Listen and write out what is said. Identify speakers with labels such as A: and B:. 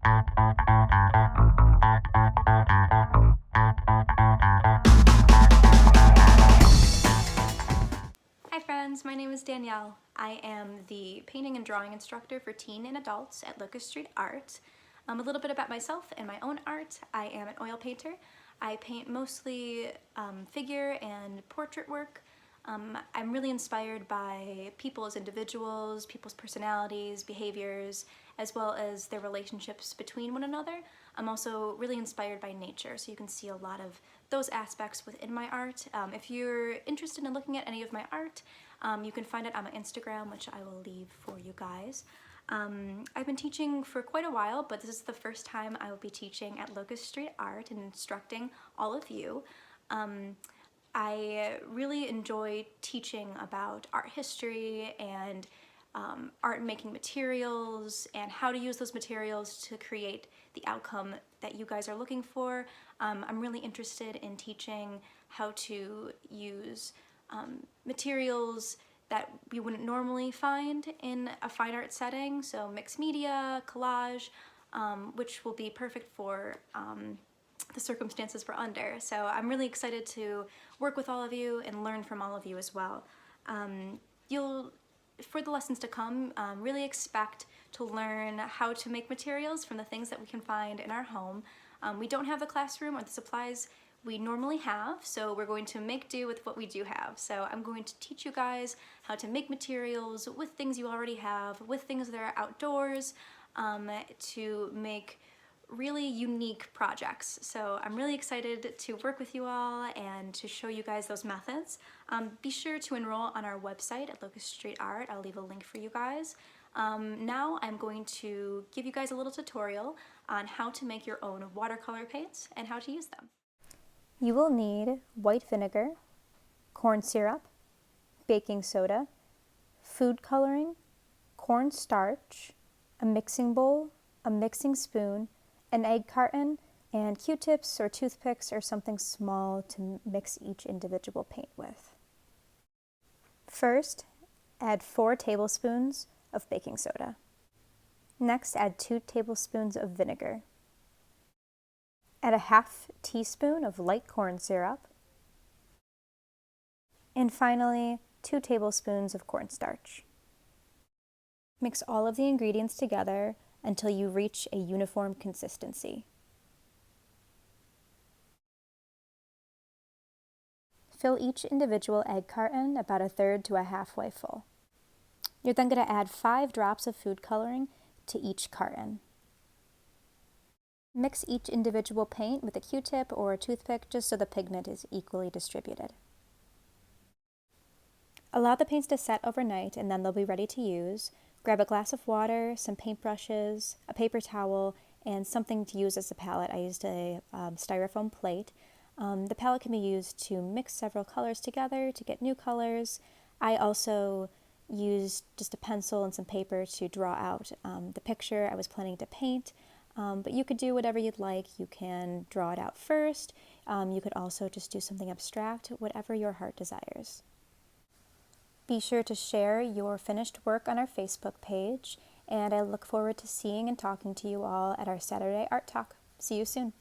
A: Hi friends, my name is Danielle. I am the painting and drawing instructor for teen and adults at Locust Street Art. A little bit about myself and my own art. I am an oil painter. I paint mostly figure and portrait work. I'm really inspired by people as individuals, people's personalities, behaviors, as well as their relationships between one another. I'm also really inspired by nature, so you can see a lot of those aspects within my art. If you're interested in looking at any of my art, you can find it on my Instagram, which I will leave for you guys. I've been teaching for quite a while, but this is the first time I will be teaching at Locust Street Art and instructing all of you. I really enjoy teaching about art history and art making materials and how to use those materials to create the outcome that you guys are looking for. I'm really interested in teaching how to use materials that we wouldn't normally find in a fine art setting, so mixed media, collage, which will be perfect for the circumstances we're under. So I'm really excited to work with all of you and learn from all of you as well. For the lessons to come, really expect to learn how to make materials from the things that we can find in our home. We don't have the classroom or the supplies we normally have, so we're going to make do with what we do have. So I'm going to teach you guys how to make materials with things you already have, with things that are outdoors, to make really unique projects. So I'm really excited to work with you all and to show you guys those methods. Be sure to enroll on our website at Locust Street Art. I'll leave a link for you guys. Now I'm going to give you guys a little tutorial on how to make your own watercolor paints and how to use them. You will need white vinegar, corn syrup, baking soda, food coloring, cornstarch, a mixing bowl, a mixing spoon, an egg carton, and Q-tips or toothpicks or something small to mix each individual paint with. First, add 4 tablespoons of baking soda. Next, add 2 tablespoons of vinegar. Add a half teaspoon of light corn syrup. And finally, 2 tablespoons of cornstarch. Mix all of the ingredients together until you reach a uniform consistency. Fill each individual egg carton about 1/3 to a halfway full. You're then going to add 5 drops of food coloring to each carton. Mix each individual paint with a Q-tip or a toothpick just so the pigment is equally distributed. Allow the paints to set overnight and then they'll be ready to use. Grab a glass of water, some paintbrushes, a paper towel, and something to use as a palette. I used a styrofoam plate. The palette can be used to mix several colors together to get new colors. I also used just a pencil and some paper to draw out the picture I was planning to paint. But you could do whatever you'd like. You can draw it out first. You could also just do something abstract, whatever your heart desires. Be sure to share your finished work on our Facebook page, and I look forward to seeing and talking to you all at our Saturday Art Talk. See you soon.